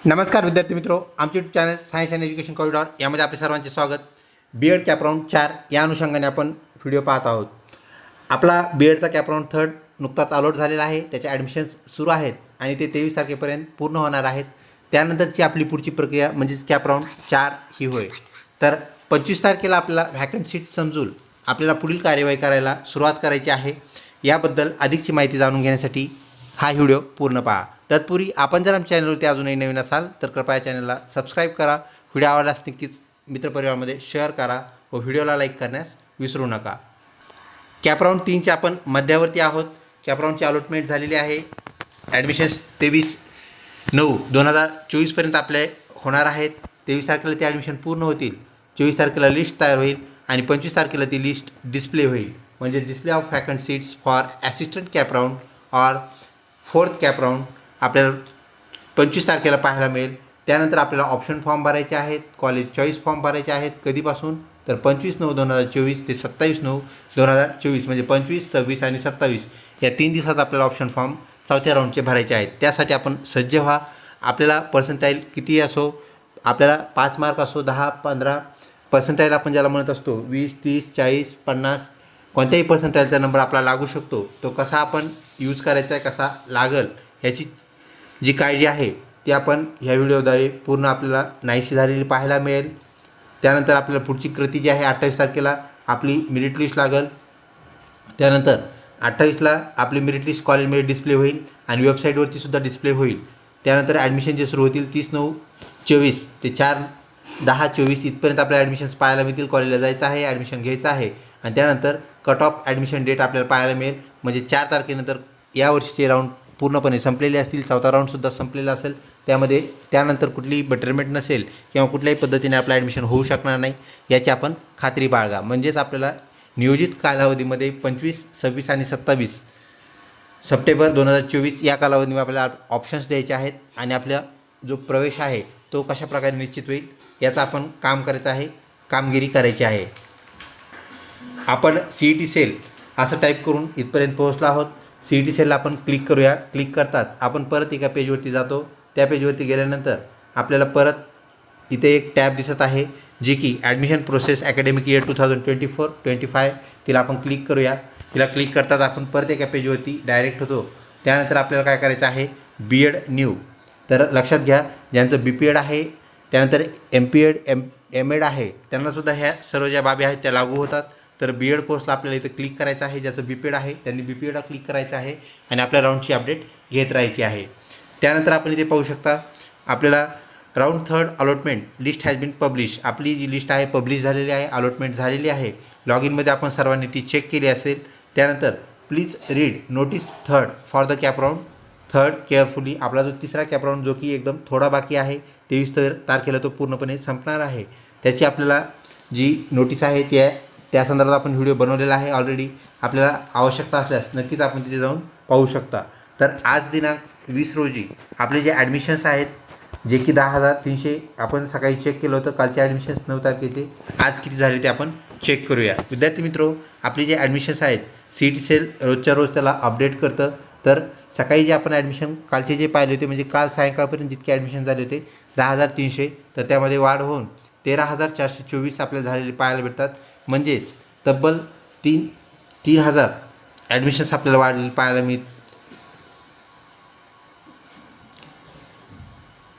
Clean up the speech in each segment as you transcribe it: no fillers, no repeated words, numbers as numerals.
नमस्कार विद्यार्थी मित्रों, आमचे YouTube channel science and education corridor यामध्ये आपले सर्वांचे स्वागत। बीएड कॅपराऊंड 4 या अनुषंगाने आपण व्हिडिओ पाहत आहोत। आपला बीएडचा कॅपराऊंड 3 नुकताच अलॉट झालेला आहे। त्याचे ॲडमिशन्स सुरू आहेत आणि ते 23 तारखेपर्यंत पूर्ण होणार आहेत। त्यानंतरची आपली पुढची प्रक्रिया म्हणजेच कॅपराऊंड 4 ही होय। तर 25 तारखेला आपल्याला व्हॅकंट सीट समजून आपल्याला पुढील कार्यवाही करायला सुरुवात करायची आहे। याबद्दल अधिकची माहिती जाणून घेण्यासाठी हा व्हिडिओ पूर्ण पहा। तत्पूर्वी आपण जर आमच्या चॅनलवरती अजूनही नवीन असाल तर कृपया चॅनलला सबस्क्राईब करा। व्हिडिओ आवडल्यास नक्कीच मित्रपरिवारामध्ये शेअर करा व व्हिडिओला लाईक करण्यास विसरू नका। कॅपराऊंड 3चे आपण मध्यावरती आहोत। कॅपराऊंडची अलॉटमेंट झालेली आहे। ॲडमिशन्स 23/9/2024 पर्यंत आपले होणार आहेत। 23 तारखेला ते ॲडमिशन पूर्ण होतील। 24 तारखेला लिस्ट तयार होईल आणि 25 तारखेला ती लिस्ट डिस्प्ले होईल। म्हणजे display of vacant seats for assistant CAP round or 4th CAP round आपल्याला 25 तारखेला पाहायला मिळेल। त्यानंतर आपल्याला ऑप्शन फॉर्म भरायचे आहेत, कॉलेज चॉईस फॉर्म भरायचे आहेत। कधीपासून तर 25/9/2024 ते 27/9/2024 म्हणजे 25, 26 आणि 27 या 3 दिवसात आपल्याला ऑप्शन फॉर्म चौथ्या राऊंडचे भरायचे आहेत। त्यासाठी आपण सज्ज व्हा। आपल्याला पर्सेंटाईल किती असो, आपल्याला 5 मार्क असो, 10, 15 पर्सेंटाईल आपण ज्याला म्हणत असतो, 20, 30, 40, 50 कोणत्याही पर्सेंटाईलचा नंबर आपला लागू शकतो। तो कसा आपण यूज करायचा आहे, कसा लागल याची जी काळजी आहे ती आपण ह्या व्हिडिओद्वारे पूर्ण आपल्याला नाहीशी झालेली पाहायला मिळेल। त्यानंतर आपल्याला पुढची कृती जी आहे 28 तारखेला आपली मेरिट लिस्ट लागेल। त्यानंतर 28ला आपली मेरिट लिस्ट कॉलेजमध्ये डिस्प्ले होईल आणि वेबसाईटवरती सुद्धा डिस्प्ले होईल। त्यानंतर ॲडमिशन जे सुरू होतील 30/9/24 ते 4/10/24 इथपर्यंत आपल्याला ॲडमिशन्स पाहायला मिळतील। कॉलेजला जायचं आहे, ॲडमिशन घ्यायचं आहे आणि त्यानंतर कट ऑफ ॲडमिशन डेट आपल्याला पाहायला मिळेल। म्हणजे 4 तारखेनंतर यावर्षीचे राऊंड पूर्णपणे संपलेले असतील। चौथा राऊंडसुद्धा संपलेला असेल। त्यामध्ये त्यानंतर कुठलीही बेटरमेंट नसेल किंवा कुठल्याही पद्धतीने आपलं ॲडमिशन होऊ शकणार नाही याची आपण खात्री बाळगा। म्हणजेच आपल्याला नियोजित कालावधीमध्ये 25, 26 आणि 27 सप्टेंबर 2024 या कालावधीमध्ये आपल्याला ऑप्शन्स द्यायचे आहेत आणि आपला जो प्रवेश आहे तो कशाप्रकारे निश्चित होईल याचं आपण काम करायचं आहे, कामगिरी करायची आहे। आपण CET सेल असं टाईप करून इथपर्यंत पोहोचलो आहोत। CET सेलला आपण क्लिक करूया। क्लिक करताच आपण परत एका पेजवरती जातो। त्या पेजवरती गेल्यानंतर आपल्याला परत इथे एक टॅब दिसत आहे जी की ॲडमिशन प्रोसेस अकॅडमिक इयर 2024-25 तिला आपण क्लिक करूया। तिला क्लिक करताच आपण परत एका पेजवरती डायरेक्ट होतो। त्यानंतर आपल्याला काय करायचं आहे, BEd न्यू। तर लक्षात घ्या, ज्यांचं BPEd आहे, त्यानंतर MPEd MAd आहे, त्यांनासुद्धा ह्या सर्व ज्या बाबी आहेत त्या लागू होतात। तर BEd कोर्सला आपल्याला इथं क्लिक करायचं आहे। ज्याचं BPEd आहे त्यांनी BPEdला क्लिक करायचं आहे आणि आपल्या राऊंडची अपडेट घेत राहायची आहे। त्यानंतर आपण इथे पाहू शकता आपल्याला round 3 allotment list has been publish. आपली जी लिस्ट आहे पब्लिश झालेली आहे, अलॉटमेंट झालेली आहे। लॉगिनमध्ये आपण सर्वांनी ती चेक केली असेल। त्यानंतर please read notice 3rd for the CAP round 3rd carefully. आपला जो तिसरा कॅपराऊंड जो की एकदम थोडा बाकी आहे, 23 तारखेला तो पूर्णपणे संपणार आहे। त्याची आपल्याला जी नोटीस आहे त्या संदर्भात आपण व्हिडिओ बनवलेला आहे ऑलरेडी। आपल्याला आवश्यकता असल्यास नक्कीच आपण तिथे जाऊन पाहू शकता। तर आज दिनांक 20 रोजी आपले जे ॲडमिशन्स आहेत जे की 10,300 आपण सकाळी चेक केलं होतं। कालचे ॲडमिशन्स 9 तारखेचे, आज किती झाले ते आपण चेक करूया। विद्यार्थी मित्रो, आपले जे ॲडमिशन्स आहेत CET सेल रोजच्या रोज त्याला अपडेट करतं। तर सकाळी जे आपण ॲडमिशन कालचे जे पाहिले होते, म्हणजे काल सायंकाळपर्यंत जितके ॲडमिशन झाले होते 10,300, तर त्यामध्ये वाढ होऊन 13,424 आपल्याला झालेले पाहायला भेटतात। म्हणजेच तब्बल 3,000 ॲडमिशन्स आपल्याला वाढलेले पाहायला मिळतात।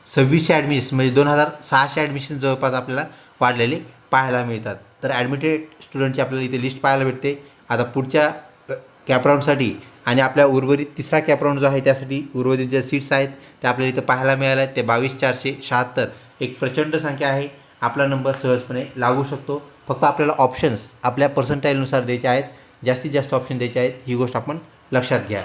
2600 ॲडमिशन्स म्हणजे 2,600 ॲडमिशन जवळपास आपल्याला वाढलेले पाहायला मिळतात। तर ॲडमिटेड स्टुडंटची आपल्याला इथे लिस्ट पाहायला भेटते। आता पुढच्या कॅपराऊंडसाठी आणि आपल्या उर्वरित तिसरा कॅपराऊंड जो आहे त्यासाठी उर्वरित ज्या सीट्स आहेत त्या आपल्याला इथं पाहायला मिळाल्या आहेत। ते 22,476 एक प्रचंड संख्या आहे। आपला नंबर सहजपणे लागू शकतो। फक्त आपल्याला ऑप्शन्स आपल्या पर्सेंटाईलनुसार द्यायचे आहेत, जास्तीत जास्त ऑप्शन द्यायचे आहेत, ही गोष्ट आपण लक्षात घ्या।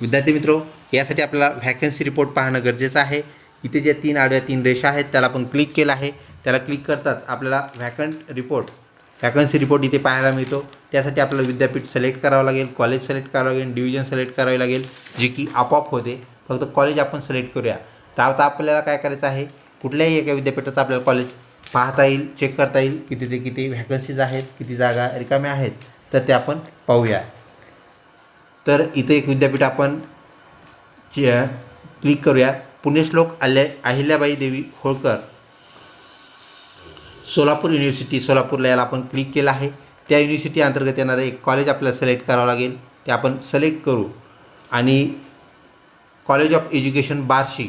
विद्यार्थी मित्रो, यासाठी आपल्याला व्हॅकन्सी रिपोर्ट पाहणं गरजेचं आहे। इथे ज्या 3 आडव्या 3 रेषा आहेत त्याला आपण क्लिक केलं आहे। त्याला क्लिक करताच आपल्याला व्हॅकन्सी रिपोर्ट इथे पाहायला मिळतो। त्यासाठी आपल्याला विद्यापीठ सिलेक्ट करावं लागेल, कॉलेज सिलेक्ट करावं लागेल, डिव्हिजन सिलेक्ट करावी लागेल, जी की आपोआप होते। फक्त कॉलेज आपण सिलेक्ट करूया। तर आता आपल्याला काय करायचं आहे, कुठल्याही एका विद्यापीठाचं आपल्याला कॉलेज पाहता येईल, चेक करता येईल की तिथे किती व्हॅकन्सीज आहेत, किती जागा रिकाम्या आहेत, तर ते आपण पाहूया। तर इथे एक विद्यापीठ आपण क्लिक करूया। पुण्यश्लोक अहिल्याबाई देवी होळकर सोलापूर युनिव्हर्सिटी सोलापूरला याला आपण क्लिक केलं आहे. त्या युनिव्हर्सिटी अंतर्गत येणारं एक कॉलेज आपल्याला सिलेक्ट करावं लागेल. ते आपण सिलेक्ट करू आणि कॉलेज ऑफ एज्युकेशन बार्शी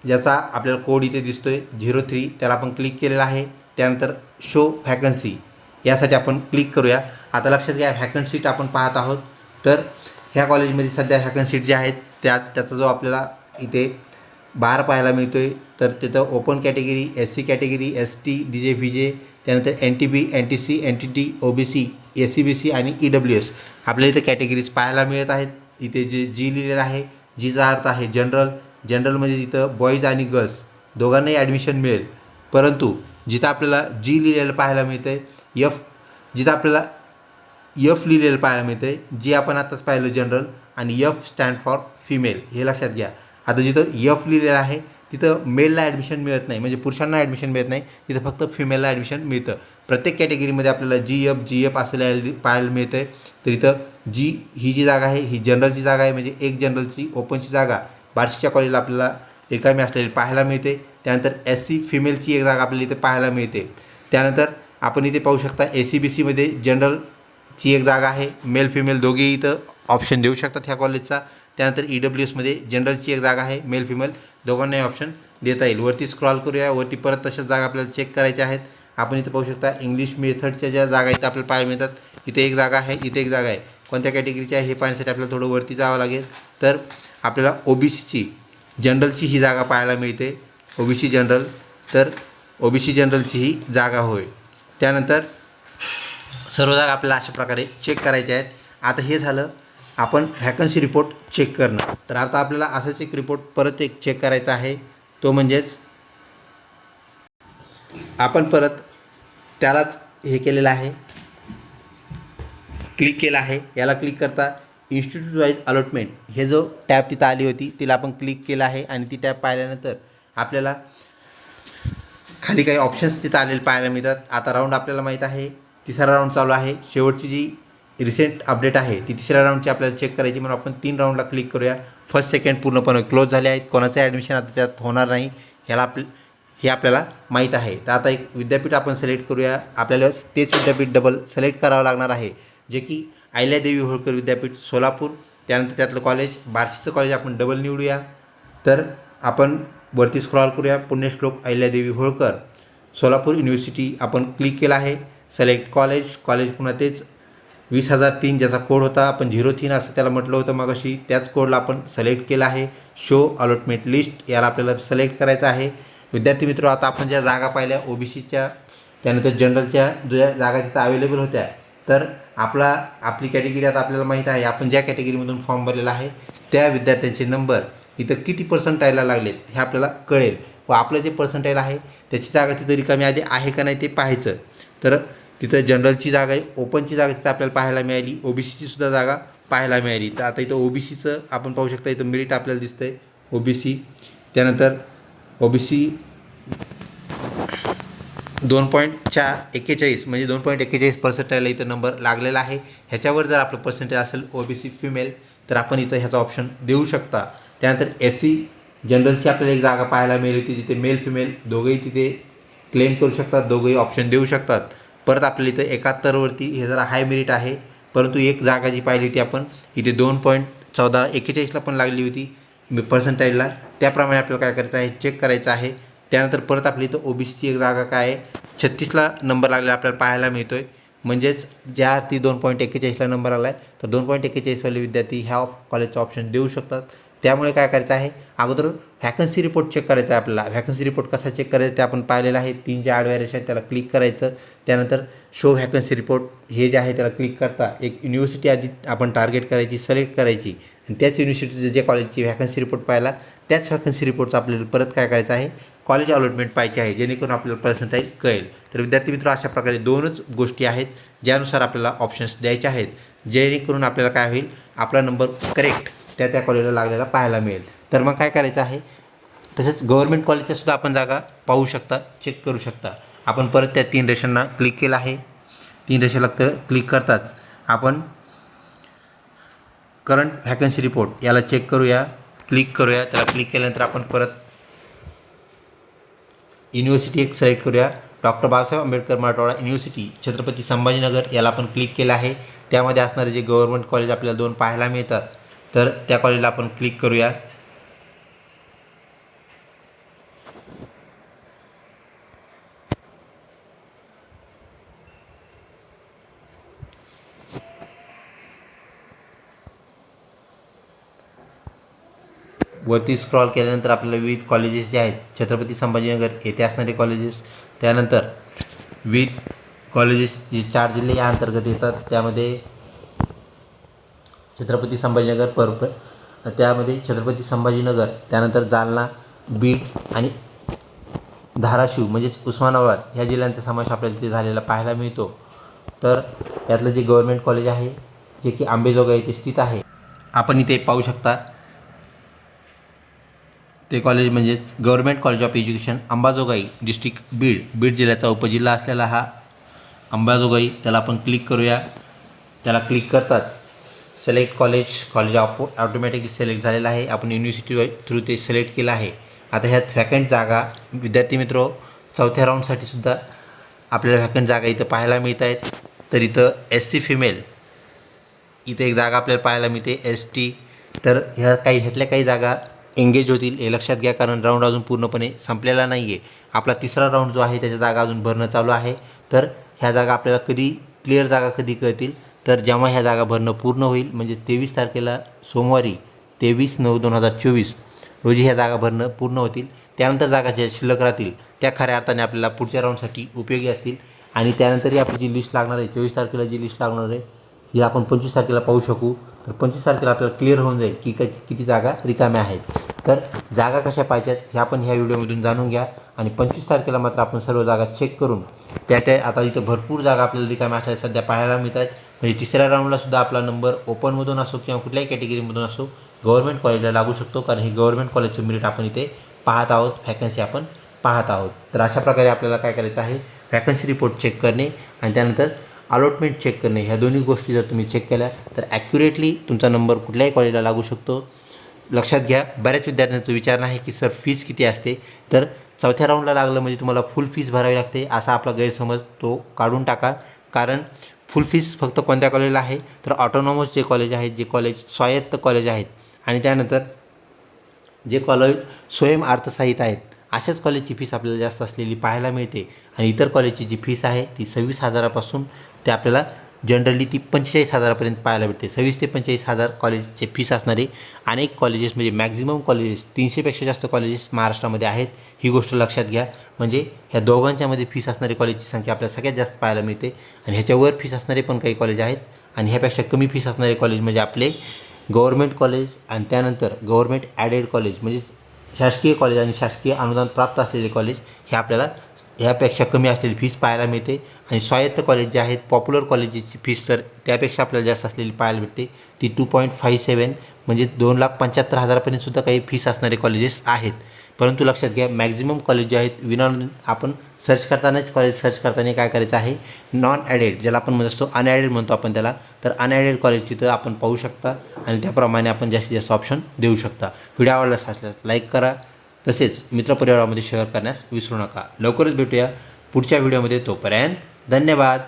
ज्याचा आपल्याला कोड इथे दिसतो आहे 03 त्याला आपण क्लिक केलेला आहे. त्यानंतर शो व्हॅकन्सी यासाठी आपण क्लिक करूया. आता लक्षात घ्या व्हॅकन्सीट आपण पाहत आहोत. तर ह्या कॉलेजमध्ये सध्या व्हॅकन्सीट जे आहेत त्याचा जो आपल्याला इथे बार पाहायला मिळतो आहे. तर तिथं open category, SC category, ST, DJ VJ, त्यानंतर NTB, NTC, NTT, OBC, SCBC आणि EWS आपल्याला इथं कॅटेगरीज पाहायला मिळत आहेत. इथे जे जी लिहिलेलं आहे जीचा अर्थ आहे जनरल म्हणजे जिथं बॉईज आणि गर्ल्स दोघांनाही ॲडमिशन मिळेल. परंतु जिथं आपल्याला जी लिहिलेलं पाहायला मिळतं आहे जिथं आपल्याला F लिहिलेलं पाहायला मिळतं आहे, जी आपण आत्ताच पाहिलं जनरल, आणि F स्टँड फॉर फिमेल हे लक्षात घ्या. आता जिथं F लिहिलेलं आहे तिथं मेलला ॲडमिशन मिळत नाही, म्हणजे पुरुषांना ॲडमिशन मिळत नाही, तिथं फक्त फिमेलला ॲडमिशन मिळतं. प्रत्येक कॅटेगरीमध्ये आपल्याला GF असं पाहायला मिळतं आहे. तर इथं ही जी जागा आहे ही जनरलची जागा आहे, म्हणजे एक जनरलची ओपनची जागा बार्शीच्या कॉलेजला आपल्याला रिकामी असलेली पाहायला मिळते. त्यानंतर SC फिमेलची एक जागा आपल्याला इथे पाहायला मिळते. त्यानंतर आपण इथे पाहू शकता SCBCमध्ये जनरलची एक जागा आहे. मेल फिमेल दोघेही इथं ऑप्शन देऊ शकतात ह्या कॉलेजचा. त्यानंतर EWSमध्ये जनरलची एक जागा आहे, मेल फिमेल दोघांनाही ऑप्शन देता येईल. वरती स्क्रॉल करूया. वरती परत तशाच जागा आपल्याला चेक करायच्या आहेत. आपण इथं पाहू शकता इंग्लिश मेथडच्या ज्या जागा इथं आपल्याला पाहायला मिळतात. इथे एक जागा आहे, इथे एक जागा आहे. कोणत्या कॅटेगरीची आहे हे पाहण्यासाठी आपल्याला थोडं वरती जावं लागेल. तर आपल्याला OBCची जनरलची ही जागा पाहायला मिळते, OBC जनरल. तर OBC जनरलची ही जागा होय. त्यानंतर सर्व जागा आपल्याला अशा प्रकारे चेक करायच्या आहेत. आता हे झालं आपण व्हॅकन्सी रिपोर्ट चेक करणं. तर आता आपल्याला असाच एक रिपोर्ट परत एक चेक करायचा आहे. तो म्हणजेच आपण परत त्यालाच हे केलेलं आहे, क्लिक केलं आहे. याला क्लिक करता इन्स्टिट्यूट वाईज अलॉटमेंट हे जो टॅब तिथं आली होती तिला आपण क्लिक केलं आहे. आणि ती टॅब पाहिल्यानंतर आपल्याला खाली काही ऑप्शन्स तिथं आलेले पाहायला मिळतात. आता राऊंड आपल्याला माहीत आहे, तिसरा राऊंड चालू आहे. शेवटची जी रिसेंट अपडेट आहे ती तिसऱ्या राऊंडची आपल्याला चेक करायची, म्हणून आपण 3 राऊंडला क्लिक करूया. फर्स्ट सेकंड पूर्णपणे क्लोज झाले आहेत, कोणाचं ॲडमिशन आता त्यात होणार नाही हे आपल्याला माहीत आहे. तर आता एक विद्यापीठ आपण सिलेक्ट करूया. आपल्याला तेच विद्यापीठ डबल सिलेक्ट करावं लागणार आहे, जे की अहिल्यादेवी होळकर विद्यापीठ सोलापूर. त्यानंतर त्यातलं कॉलेज बार्शीचं कॉलेज आपण डबल निवडूया. तर आपण वरती स्क्रॉल करूया. पुण्यश्लोक अहिल्यादेवी होळकर सोलापूर युनिव्हर्सिटी आपण क्लिक केला आहे. सिलेक्ट कॉलेज पुन्हा तेच 20,003 ज्याचा कोड होता, आपण 03 असं त्याला म्हटलं होतं मग अशी त्याच कोडला आपण सिलेक्ट केला आहे. शो अलॉटमेंट लिस्ट याला आपल्याला सिलेक्ट करायचं आहे. विद्यार्थी मित्र, आता आपण ज्या जागा पाहिल्या OBCच्या त्यानंतर जनरलच्या ज्या जागा तिथं अवेलेबल होत्या, तर आपली कॅटेगरी आता आपल्याला माहीत आहे. आपण ज्या कॅटेगरीमधून फॉर्म भरलेला आहे त्या विद्यार्थ्यांचे नंबर इथं किती पर्सेंटाईलला लागलेत हे आपल्याला कळेल, व आपलं जे पर्सेंटाईल आहे त्याची जागा तिथं रिकामी आधी आहे का नाही ते पाहायचं. तर तिथं जनरलची जागा आहे, ओपनची जागा तिथं आपल्याला पाहायला मिळाली, OBCची सुद्धा जागा पाहायला मिळाली. तर आता इथं OBCचं आपण पाहू शकता, इथं मेरिट आपल्याला दिसतं आहे OBC. त्यानंतर OBC 2.41 म्हणजे 2.41 पर्सेंटाईलला इथं नंबर लागलेला आहे. ह्याच्यावर जर आपलं पर्सेंटेज असेल OBC फिमेल तर आपण इथं ह्याचा ऑप्शन देऊ शकता. त्यानंतर SC जनरलची आपल्याला एक जागा पाहायला मिळाली होती, जिथे मेल फिमेल दोघंही तिथे क्लेम करू शकतात, दोघंही ऑप्शन देऊ शकतात. परत आपल्याला इथं 71वरती हे जरा हाय मेरिट आहे, परंतु एक जागा जी पाहिली होती आपण इथे 2.41ला पण लागली होती पर्सेंटाईलला. त्याप्रमाणे आपल्याला काय करायचं आहे, चेक करायचं आहे. त्यानंतर परत आपली इथं OBCची एक जागा काय आहे 36ला नंबर लागलेला आपल्याला पाहायला मिळतो आहे. म्हणजेच ज्या अर्थी 2.41ला नंबर आला आहे तर 2.41वाले विद्यार्थी ह्या कॉलेजचा ऑप्शन देऊ शकतात. त्यामुळे काय करायचं आहे, अगोदर व्हॅकन्सी रिपोर्ट चेक करायचा आहे आपल्याला. व्हॅकन्सी रिपोर्ट कसा चेक करायचा ते आपण पाहिलेलं आहे. 3 जे आडव्या रेषा आहेत त्याला क्लिक करायचं. त्यानंतर शो व्हॅकन्सी रिपोर्ट हे जे आहे त्याला क्लिक करता एक युनिव्हर्सिटी आधी आपण टार्गेट करायची, सिलेक्ट करायची, आणि त्याच युनिव्हर्सिटीचं जे कॉलेजची व्हॅकन्सी रिपोर्ट पाहिला त्याच व्हॅकन्सी रिपोर्टचं आपल्याला परत काय करायचं आहे, कॉलेज अलॉटमेंट पाहिजे आहे, जेणेकरून आपल्याला पर्सेंटाईल कळेल. तर विद्यार्थी मित्र, अशा प्रकारे 2च गोष्टी आहेत ज्यानुसार आपल्याला ऑप्शन्स द्यायचे आहेत, जेणेकरून आपल्याला काय होईल, आपला नंबर करेक्ट त्या कॉलेजला लागलेला पाहायला मिळेल. तर मग काय करायचं आहे, तसेच गव्हर्नमेंट कॉलेजच्या सुद्धा आपण जागा पाहू शकता, चेक करू शकता. आपण परत त्या 3 रेषांना क्लिक केलं आहे. 3 रेषेला क्लिक करताच आपण करंट व्हॅकन्सी रिपोर्ट याला चेक करूया, क्लिक करूया. त्याला क्लिक केल्यानंतर आपण परत युनिव्हर्सिटी एक सिलेक्ट करूया. डॉक्टर बाबासाहेब आंबेडकर मराठवाडा युनिव्हर्सिटी छत्रपती संभाजीनगर याला आपण क्लिक केलं आहे. त्यामध्ये असणारे जे गव्हर्नमेंट कॉलेज आपल्याला 2 पाहायला मिळतात, तर त्या कॉलेजला आपण क्लिक करूया. वरती स्क्रॉल केल्यानंतर आपल्याला विविध कॉलेजेस जे आहेत छत्रपती संभाजीनगर येथे असणारे कॉलेजेस, त्यानंतर विविध कॉलेजेस जे 4 जिल्हे या अंतर्गत येतात, त्यामध्ये छत्रपती संभाजीनगर त्यामध्ये छत्रपती संभाजीनगर, त्यानंतर जालना, बीड आणि धाराशिव म्हणजेच उस्मानाबाद ह्या जिल्ह्यांचा समावेश आपल्याला तिथे झालेला पाहायला मिळतो. तर यातलं जे गव्हर्नमेंट कॉलेज आहे जे की अंबेजोगाई येथे स्थित आहे, आपण इथे पाहू शकता. ते कॉलेज म्हणजेच government college of education Ambajogai district Beed जिल्ह्याचा उपजिल्हा असलेला हा अंबाजोगाई, त्याला आपण क्लिक करूया. त्याला क्लिक करताच सिलेक्ट कॉलेज ऑटोमॅटिकली सिलेक्ट झालेला आहे. आपण युनिव्हर्सिटी थ्रू ते सिलेक्ट केलं आहे. आता ह्यात व्हॅकंट जागा विद्यार्थी मित्रो 4थ्या राऊंडसाठी सुद्धा आपल्याला व्हॅकंट जागा इथं पाहायला मिळत आहेत. तर इथं SC फिमेल इथे एक जागा आपल्याला पाहायला मिळते ST. तर ह्यातल्या काही जागा एंगेज होतील हे लक्षात घ्या, कारण राऊंड अजून पूर्णपणे संपलेला नाही आहे. आपला 3रा राऊंड जो आहे त्याच्या जागा अजून भरणं चालू आहे. तर ह्या जागा आपल्याला क्लिअर जागा कधी कळतील, तर जेव्हा ह्या जागा भरणं पूर्ण होईल, म्हणजे 23 तारखेला सोमवारी 23/9/2024 रोजी ह्या जागा भरणं पूर्ण होतील. त्यानंतर जागा ज्या शिल्लक राहतील त्या खऱ्या अर्थाने आपल्याला पुढच्या राऊंडसाठी उपयोगी असतील. आणि त्यानंतरही आपली जी लिस्ट लागणार आहे 24 तारखेला जी लिस्ट लागणार आहे ही आपण 25 तारखेला पाहू शकू. तर 25 तारखेला आपल्याला क्लिअर होऊन जाईल की किती जागा रिकाम्या आहेत. तर जागा कशा पाहिजेत हे आपण ह्या व्हिडिओमधून जाणून घ्या. आणि 25 तारखेला मात्र आपण सर्व जागा चेक करून त्या आता इथं भरपूर जागा आपल्याला रिकाम्या असल्या सध्या पाहायला मिळतात. म्हणजे 3ऱ्या राऊंडलासुद्धा आपला नंबर ओपनमधून असो किंवा कुठल्याही कॅटेगरीमधून असो गव्हर्नमेंट कॉलेजला लागू शकतो, कारण हे गव्हर्नमेंट कॉलेजचं मेरिट आपण इथे पाहत आहोत, व्हॅकन्सी आपण पाहत आहोत. तर अशा प्रकारे आपल्याला काय करायचं आहे, व्हॅकन्सी रिपोर्ट चेक करणे आणि त्यानंतर अलॉटमेंट चेक करणे, ह्या दोन्ही गोष्टी जर तुम्ही चेक केल्या तर ॲक्युरेटली तुमचा नंबर कुठल्याही कॉलेजला लागू शकतो. लक्षात घ्या, बऱ्याच विद्यार्थ्यांचा विचार नाही की सर फीस किती असते. तर 4थ्या राऊंडला लागलं म्हणजे तुम्हाला फुल फीस भरावी लागते असा आपला गैरसमज तो काढून टाका. कारण फुल फीस फक्त कोणत्या कॉलेजला आहे, तर ऑटोनॉमस जे कॉलेज आहेत, जे कॉलेज स्वायत्त कॉलेज आहेत आणि त्यानंतर जे कॉलेज स्वयं अर्थसहाय्यित आहेत, अशाच कॉलेजची फीस आपल्याला जास्त असलेली पाहायला मिळते. आणि इतर कॉलेजची जी फीस आहे ती 26,000पासून ते आपल्याला जनरली ती 45,000पर्यंत पाहायला भेटते. 26,000 ते 45,000 कॉलेजचे फीस असणारे अनेक कॉलेजेस, म्हणजे मॅक्झिमम कॉलेजेस 300पेक्षा जास्त कॉलेजेस महाराष्ट्रामध्ये आहेत. ही गोष्ट लक्षात घ्या. म्हणजे ह्या दोघांच्यामध्ये फीस असणारी कॉलेजची संख्या आपल्याला सगळ्यात जास्त पाहायला मिळते. आणि ह्याच्यावर फीस असणारे पण काही कॉलेज आहेत आणि ह्यापेक्षा कमी फीस असणारे कॉलेज म्हणजे आपले गव्हर्नमेंट कॉलेज आणि त्यानंतर गव्हर्नमेंट ॲडेड कॉलेज, म्हणजे शासकीय कॉलेज आणि शासकीय अनुदान प्राप्त असलेले कॉलेज हे आपल्याला ह्यापेक्षा कमी असलेली फीस पाहायला मिळते. आणि स्वायत्त कॉलेज जे आहेत, पॉप्युलर कॉलेजेसची फीस तर त्यापेक्षा आपल्याला जास्त असलेली पाहायला भेटते. ती 2.57 म्हणजे 2,75,000पर्यंत सुद्धा काही फीस असणारे कॉलेजेस आहेत. परंतु लक्षात घ्या, मॅक्झिमम कॉलेज जे आहेत आपण सर्च करतानाच कॉलेज सर्च करताना काय करायचं आहे, नॉन ॲडेड ज्याला आपण म्हणत असतो, अनॲडेड म्हणतो आपण त्याला, तर अनॲडेड कॉलेज तिथं आपण पाहू शकता आणि त्याप्रमाणे आपण जास्तीत जास्त ऑप्शन देऊ शकता. व्हिडिओ आवडला असल्यास लाईक करा, तसेच मित्रपरिवारामध्ये शेअर करण्यास विसरू नका. लवकरच भेटूया पुढच्या व्हिडिओमध्ये. तोपर्यंत धन्यवाद.